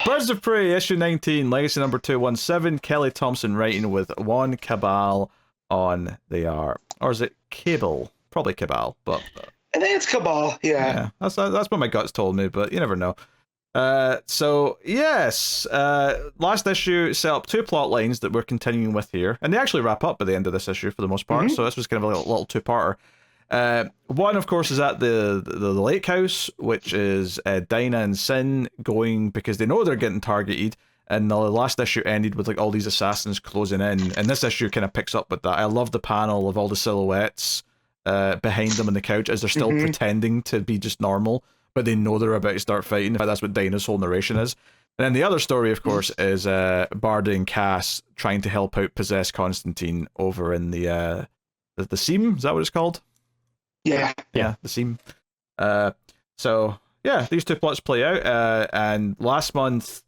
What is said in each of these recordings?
Birds of Prey, issue 19, Legacy number 217, Kelly Thompson writing with JUANN CABAL on the art. Or is it Cable? Probably Cabal, but... I think it's Cabal, yeah. That's what my guts told me, but you never know. So, yes, last issue set up 2 plot lines that we're continuing with here, and they actually wrap up by the end of this issue for the most part, so this was kind of a little two-parter. One, of course, is at the lake house, which is Dinah and Sin going because they know they're getting targeted, and the last issue ended with like all these assassins closing in, and this issue kind of picks up with that. I love the panel of all the silhouettes behind them on the couch as they're still pretending to be just normal, but they know they're about to start fighting. In fact, that's what Dinah's whole narration is. And then the other story, of course, is Barda and Cass trying to help out possess Constantine over in the Seam. Is that what it's called? Yeah, the Seam. So yeah, these 2 plots play out, and last month,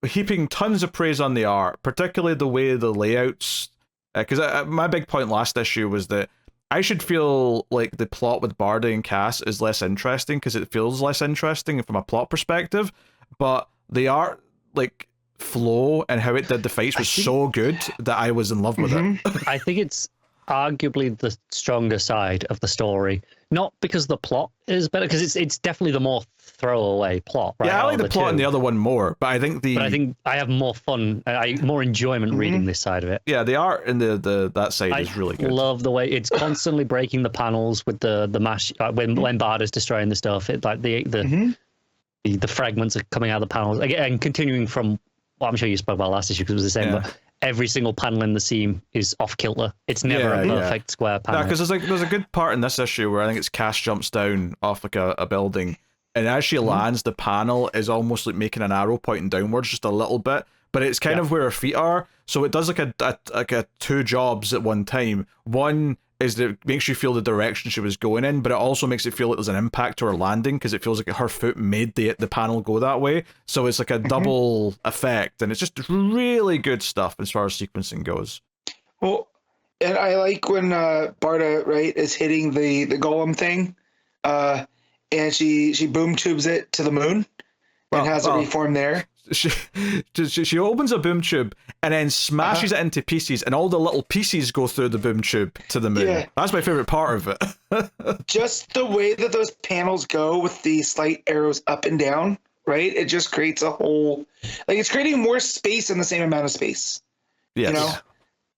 heaping tons of praise on the art, particularly the way the layouts. Because my big point last issue was that I should feel like the plot with Barda and Cass is less interesting because it feels less interesting from a plot perspective, but the art like flow and how it did the fights was so good that I was in love with it. I think it's arguably the stronger side of the story, not because the plot is better, because it's definitely the more throwaway plot, right? Yeah, I like the plot in the other one more, but I think I have more fun, more enjoyment reading this side of it. Yeah, the art in that side is really good. I love the way it's constantly breaking the panels with the mash when Barda's destroying the stuff. It like the fragments are coming out of the panels again, continuing from what I'm sure you spoke about last issue because it was the same, but every single panel in the Seam is off kilter. It's never a perfect square panel. Yeah, because there's a good part in this issue where I think it's Cass jumps down off like a building, and as she lands, the panel is almost like making an arrow pointing downwards just a little bit, but it's kind of where her feet are, so it does like a 2 jobs at one time. One is that it makes you feel the direction she was going in, but it also makes it feel like there's an impact to her landing because it feels like her foot made the panel go that way. So it's like a double effect, and it's just really good stuff as far as sequencing goes. Well, and I like when Barda, right, is hitting the golem thing, and she boom tubes it to the moon and has it reform there. She opens a boom tube and then smashes it into pieces, and all the little pieces go through the boom tube to the moon. Yeah. That's my favorite part of it. Just the way that those panels go with the slight arrows up and down, right? It just creates a whole, like, it's creating more space in the same amount of space. Yes. You know?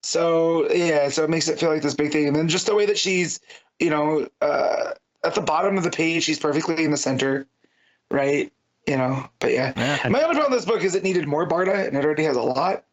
So it makes it feel like this big thing. And then just the way that she's, at the bottom of the page, she's perfectly in the center, right? But yeah. My only problem with this book is it needed more Barda, and it already has a lot.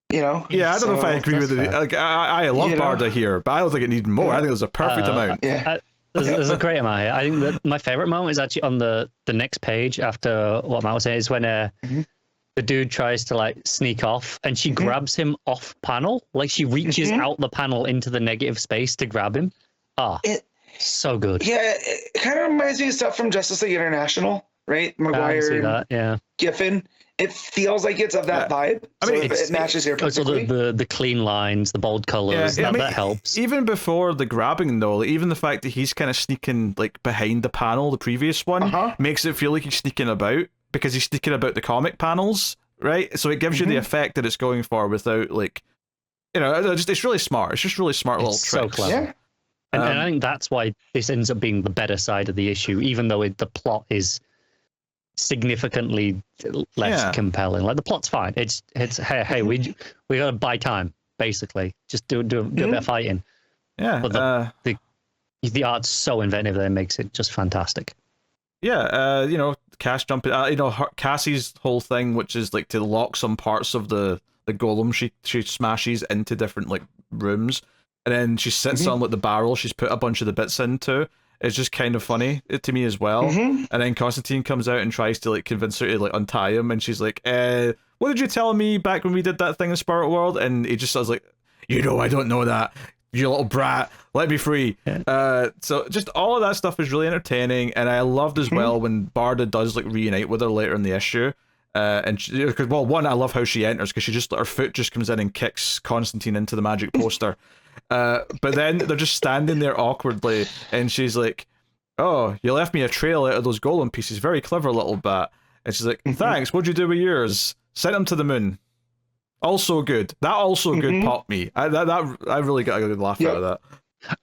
Yeah, I don't know if I agree with it. Like, I love Barda here, but I don't think it needed more. I think it was a perfect amount. Yeah. There's a great amount here. I think that my favorite moment is actually on the next page after what Matt was saying, is when the dude tries to like sneak off and she grabs him off panel. Like she reaches out the panel into the negative space to grab him. So good. Yeah, it kind of reminds me of stuff from Justice League International, right? McGuire, Giffen. It feels like it's of that vibe. I mean, it matches here perfectly. So the clean lines, the bold colors, that helps. Even before the grabbing, though, even the fact that he's kind of sneaking like behind the panel, the previous one, makes it feel like he's sneaking about, because he's sneaking about the comic panels, right? So it gives you the effect that it's going for without, like, it's really smart. It's just really smart little tricks. So clever. Yeah. And I think that's why this ends up being the better side of the issue, even though the plot is significantly less compelling. Like, the plot's fine. It's hey, we gotta buy time, basically. Just do a bit of fighting. Yeah. But the art's so inventive that it makes it just fantastic. Yeah. Cass jumping. Cassie's whole thing, which is like to lock some parts of the golem, she smashes into different like rooms, and then she sits on like the barrel she's put a bunch of the bits into. It's just kind of funny to me as well. And then Constantine comes out and tries to like convince her to like untie him, and she's like, what did you tell me back when we did that thing in Spirit World? And he just says like, I don't know that, you little brat, let me free. So just all of that stuff is really entertaining, and I loved as well when Barda does like reunite with her later in the issue. And because one, I love how she enters, because her foot just comes in and kicks Constantine into the magic poster. But then they're just standing there awkwardly, and she's like, "Oh, you left me a trail out of those golem pieces. Very clever, little bat." And she's like, thanks, what'd you do with yours? Sent him to the moon. Also good. That also good popped me. I really got a good laugh out of that.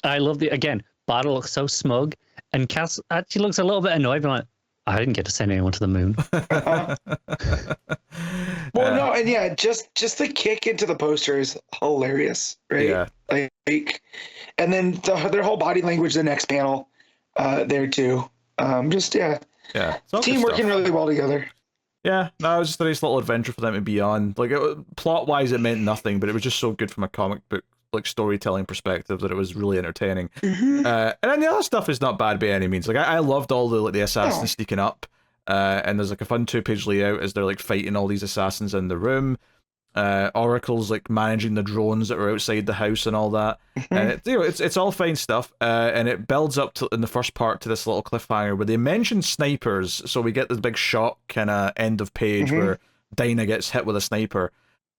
I love again, Bartle looks so smug, and Cass actually looks a little bit annoyed, but like, I didn't get to send anyone to the moon. Well, no, and yeah, just the kick into the poster is hilarious, right? Yeah. Like, and then their whole body language, the next panel, there too. Yeah, team working really well together. Yeah, no, it was just a nice little adventure for them to be on. Like, plot wise, it meant nothing, but it was just so good from a comic book like storytelling perspective that it was really entertaining. And then the other stuff is not bad by any means. Like, I loved all the assassins sneaking up, and there's like a fun 2-page layout as they're like fighting all these assassins in the room. Oracle's like managing the drones that are outside the house and all that, and it's all fine stuff. And it builds up to in the first part to this little cliffhanger where they mention snipers, so we get this big shock kind of end of page where Dinah gets hit with a sniper,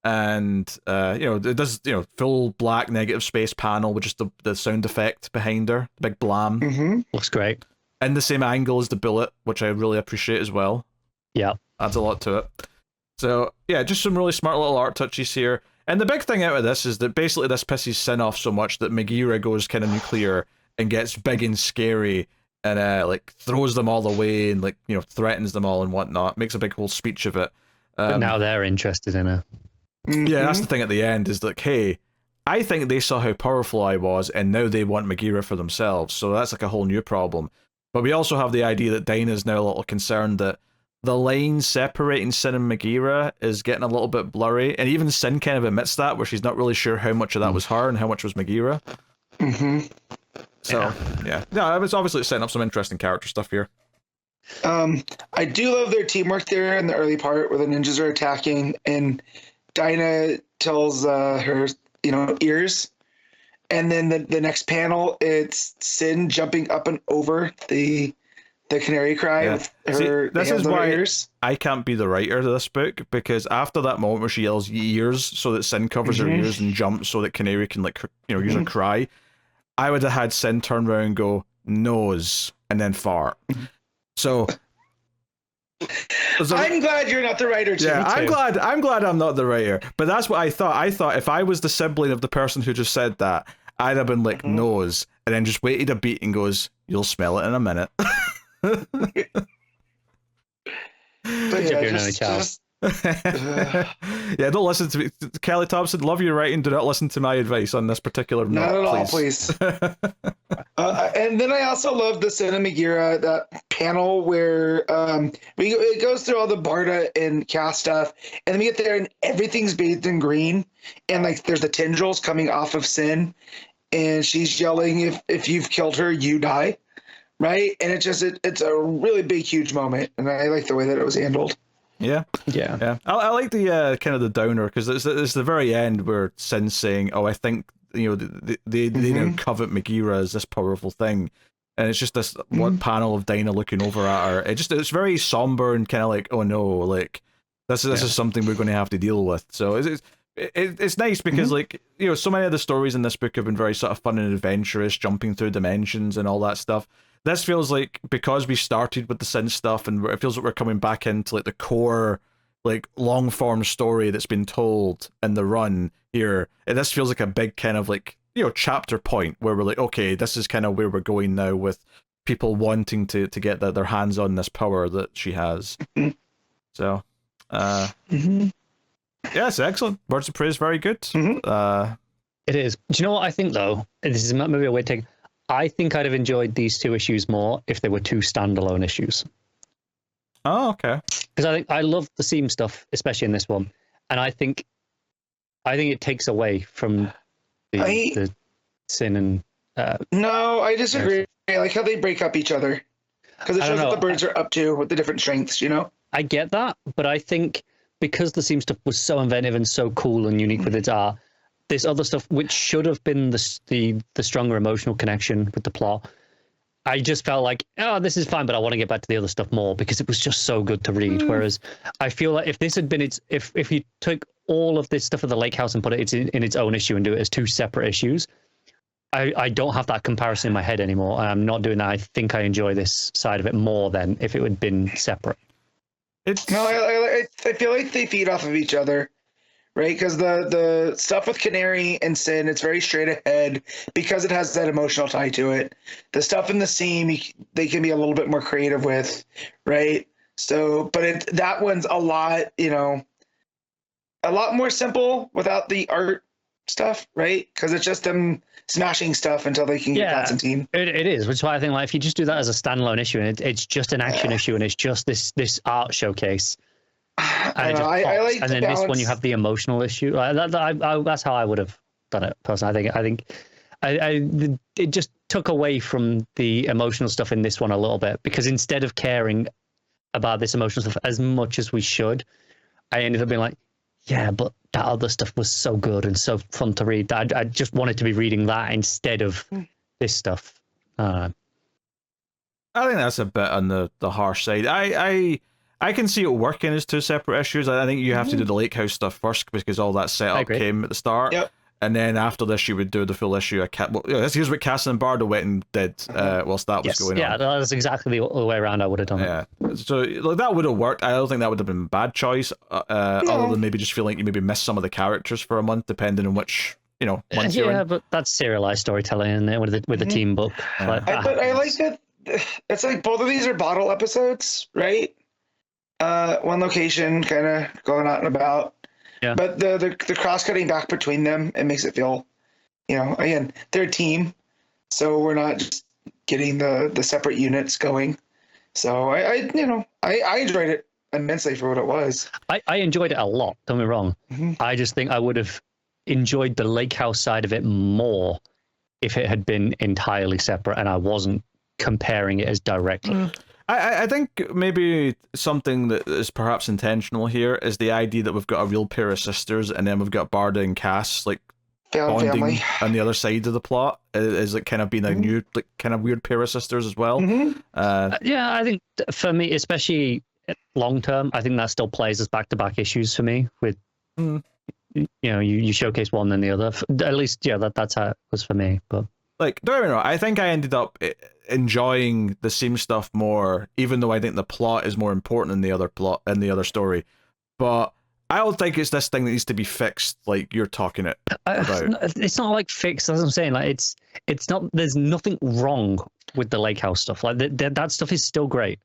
and it does full black negative space panel with just the sound effect behind her, the big blam. Looks great. In the same angle as the bullet, which I really appreciate as well. Yeah, adds a lot to it. So, yeah, just some really smart little art touches here. And the big thing out of this is that basically this pisses Sin off so much that Megara goes kind of nuclear and gets big and scary and, like, throws them all away and, like, threatens them all and whatnot. Makes a big whole speech of it. But now they're interested in her. Yeah, that's the thing at the end is like, hey, I think they saw how powerful I was and now they want Megara for themselves. So that's like a whole new problem. But we also have the idea that Dinah's now a little concerned that the line separating Sin and Megara is getting a little bit blurry, and even Sin kind of admits that, where she's not really sure how much of that was her and how much was Megara. So, yeah, it's obviously setting up some interesting character stuff here. I do love their teamwork there in the early part where the ninjas are attacking, and Dinah tells her, ears, and then the next panel, it's Sin jumping up and over the canary cry with her. This is why ears. I can't be the writer of this book, because after that moment where she yells ears so that Sin covers her ears and jumps so that Canary can use her cry, I would have had Sin turn around and go nose and then fart. So I'm glad you're not the writer too. Yeah, I'm glad I'm not the writer. But that's what I thought. I thought if I was the sibling of the person who just said that, I'd have been like nose and then just waited a beat and goes, you'll smell it in a minute. But yeah, don't listen to me, Kelly Thompson. Love your writing. Do not listen to my advice on this particular. Not at all, please. And then I also love the Sin and Megara, that panel where it goes through all the Barda and Cass stuff, and then we get there and everything's bathed in green, and like there's the tendrils coming off of Sin, and she's yelling, "If you've killed her, you die." Right, and it's a really big, huge moment, and I like the way that it was handled. Yeah. I like the kind of the downer, because it's the very end where Sin's saying, "Oh, I think they now covet Megara as this powerful thing," and it's just this one panel of Dinah looking over at her. It's very somber and kind of like, oh no, like this is something we're going to have to deal with. So it's nice because like so many of the stories in this book have been very sort of fun and adventurous, jumping through dimensions and all that stuff. This feels like, because we started with the Sin stuff, and it feels like we're coming back into like the core, like long form story that's been told in the run here. And this feels like a big kind of like chapter point where we're like, okay, this is kind of where we're going now with people wanting to get their hands on this power that she has. So, yeah, it's excellent. Words of praise, very good. It is. Do you know what I think though? This is maybe a way to take. I think I'd have enjoyed these two issues more if they were two standalone issues. Oh, okay. Because I love the seam stuff, especially in this one, and I think it takes away from the Sin and. No, I disagree. I like how they break up each other, because it shows what the birds are up to with the different strengths. I get that, but I think because the seam stuff was so inventive and so cool and unique with its art, this other stuff, which should have been the stronger emotional connection with the plot, I just felt like, oh, this is fine, but I want to get back to the other stuff more because it was just so good to read. Whereas I feel like if this had been if you took all of this stuff at the lake house and put it in its own issue and do it as two separate issues, I don't have that comparison in my head anymore. I'm not doing that. I think I enjoy this side of it more than if it had been separate. It's No, I feel like they feed off of each other, right? Because the stuff with Canary and Sin, it's very straight ahead because it has that emotional tie to it. The stuff in the Seam, they can be a little bit more creative with, right? So, but that one's a lot, a lot more simple without the art stuff, right? Because it's just them smashing stuff until they can get Constantine. It is, which is why I think, like, if you just do that as a standalone issue and it's just an action issue and it's just this art showcase, and I like and then balance. this one you have the emotional issue. That's how I would have done it personally. I think it just took away from the emotional stuff in this one a little bit, because instead of caring about this emotional stuff as much as we should, I ended up being like, yeah, but that other stuff was so good and so fun to read. I just wanted to be reading that instead of this stuff. I think that's a bit on the harsh side. I can see it working as two separate issues. I think you have to do the Lake House stuff first, because all that setup came at the start. Yep. And then after this, you would do the full issue. Here's what Cass and Bardo went and did whilst that was going on. Yeah, that's exactly the way around I would have done it. Yeah, so that would have worked. I don't think that would have been a bad choice, other than maybe just feeling like you maybe missed some of the characters for a month, depending on which month you're in. Yeah, but that's serialized storytelling, isn't it, with the team book. But I like that. It's like both of these are bottle episodes, right? One location, kind of going out and about. Yeah. But the cross-cutting back between them, it makes it feel, again, they're a team, so we're not just getting the separate units going. So I enjoyed it immensely for what it was. I enjoyed it a lot, don't get me wrong. I just think I would have enjoyed the Lake House side of it more if it had been entirely separate and I wasn't comparing it as directly. I think maybe something that is perhaps intentional here is the idea that we've got a real pair of sisters, and then we've got Barda and Cass bonding family on the other side of the plot. Is it kind of being a new kind of weird pair of sisters as well? Yeah, I think for me, especially long term, I think that still plays as back-to-back issues for me. With you showcase one then the other. At least that's how it was for me. But don't get me wrong, I think I ended up enjoying the Seam stuff more, even though I think the plot is more important than the other plot and the other story. But I don't think it's this thing that needs to be fixed, like you're talking about. It's not like fixed, as I'm saying. Like it's not. There's nothing wrong with the Lake House stuff. Like that stuff is still great,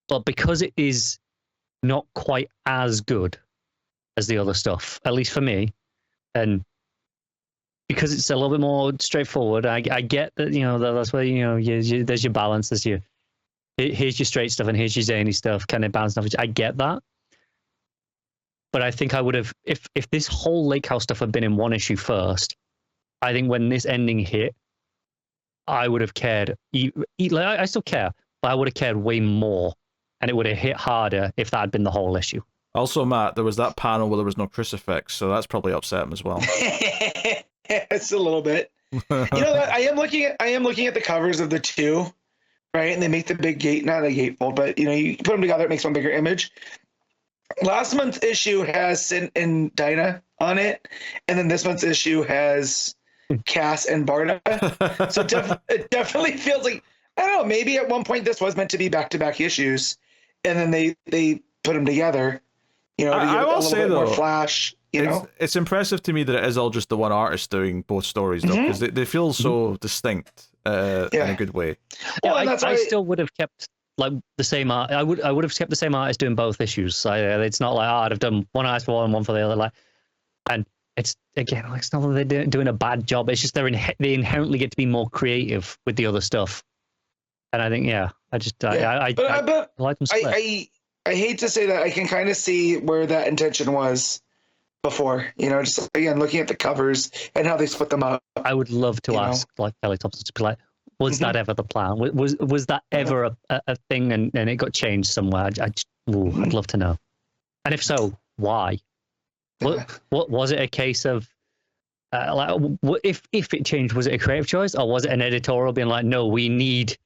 but because it is not quite as good as the other stuff, at least for me, and because it's a little bit more straightforward. I get that, that's where, there's your balance. There's here's your straight stuff and here's your zany stuff, kind of balance stuff. I get that. But I think I would have, if this whole Lake House stuff had been in one issue first, I think when this ending hit, I would have cared. I still care, but I would have cared way more. And it would have hit harder if that had been the whole issue. Also, Matt, there was that panel where there was no crucifix, so that's probably upset him as well. It's a little bit. I am looking at the covers of the two, right? And they make the big gate, not a gatefold, but you put them together, it makes one bigger image. Last month's issue has Sin and Dinah on it, and then this month's issue has Cass and Barda. So it definitely feels like, I don't know, maybe at one point this was meant to be back-to-back issues, and then they put them together. To give I will a little say bit though, more flash. It's impressive to me that it is all just the one artist doing both stories, though, because they feel so distinct in a good way. Well, I still would have kept the same art. I would have kept the same artist doing both issues. It's not like I'd have done one artist for one and one for the other. And it's again, it's not that they're doing a bad job. It's just they inherently get to be more creative with the other stuff. And I think I like them split. I hate to say that, I can kind of see where that intention was before, just again looking at the covers and how they split them up. I would love to ask Kelly Thompson to be like, was that ever the plan? Was that ever a thing and it got changed somewhere? I'd love to know. And if so, why? What was it a case of if it changed, was it a creative choice, or was it an editorial being like, no, we need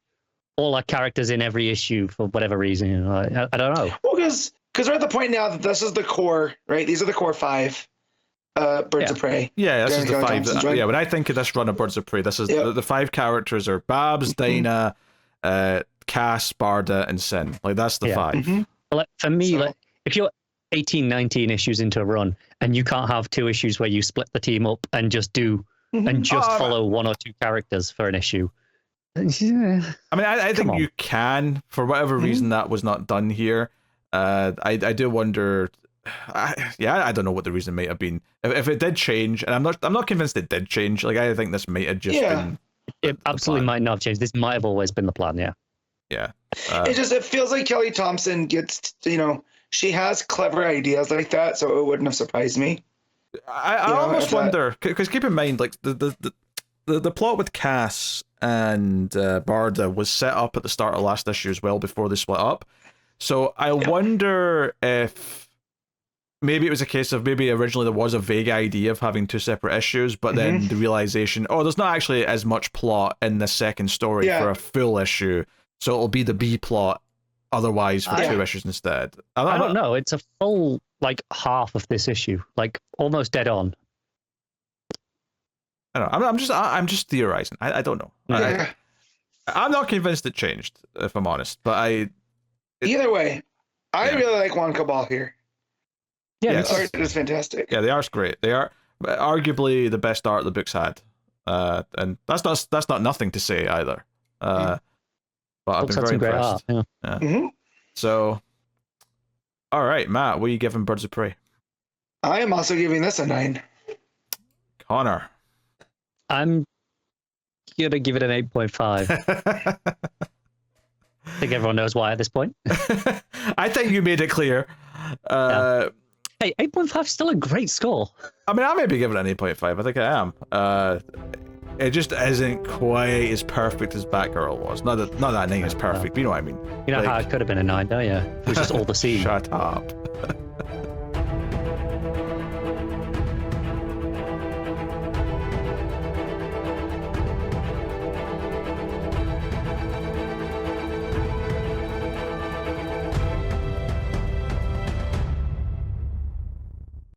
all our characters in every issue for whatever reason? I don't know. Well, because we're at the point now that this is the core, right? These are the core 5 Birds of Prey. Yeah, this is the 5. When I think of this run of Birds of Prey, this is the 5 characters are Babs, Dinah, Cass, Barda, and Sin. That's the 5. Like, for me, So- like if you're 18, 19 issues into a run and you can't have 2 issues where you split the team up and just do and just follow 1 or 2 characters for an issue. Yeah. I mean, I think you can, for whatever reason that was not done here. I do wonder. I don't know what the reason might have been. If it did change, and I'm not convinced it did change. Like, I think this might have just been. It absolutely might not have changed. This might have always been the plan. Yeah. Yeah. It feels like Kelly Thompson gets, she has clever ideas like that, so it wouldn't have surprised me. I almost wonder, because keep in mind, like the plot with Cass and Barda was set up at the start of last issue as well before they split up. So I wonder if maybe it was a case of maybe originally there was a vague idea of having 2 separate issues, but then the realization, there's not actually as much plot in the second story for a full issue, so it'll be the B plot otherwise for 2 issues instead. I don't know. It's a full like half of this issue, like almost dead on. I don't know. I'm just theorizing. I don't know. I'm not convinced it changed, if I'm honest. But either way, I really like JUANN CABAL here. Yeah, the art is fantastic. Yeah, the art's great. They are arguably the best art the book's had, and that's not nothing to say either. But I've been very impressed. Art, yeah. So, all right, Matt, what are you giving Birds of Prey? I am also giving this a 9. Connor. I'm gonna give it an 8.5. I think everyone knows why at this point. I think you made it clear. Hey, 8.5 is still a great score. I mean, I may be giving it an 8.5. I think I am. It just isn't quite as perfect as Batgirl was. Not that 9 is perfect, but you know what I mean. You know how it could have been a 9, don't you? It was just all the scenes. Shut up.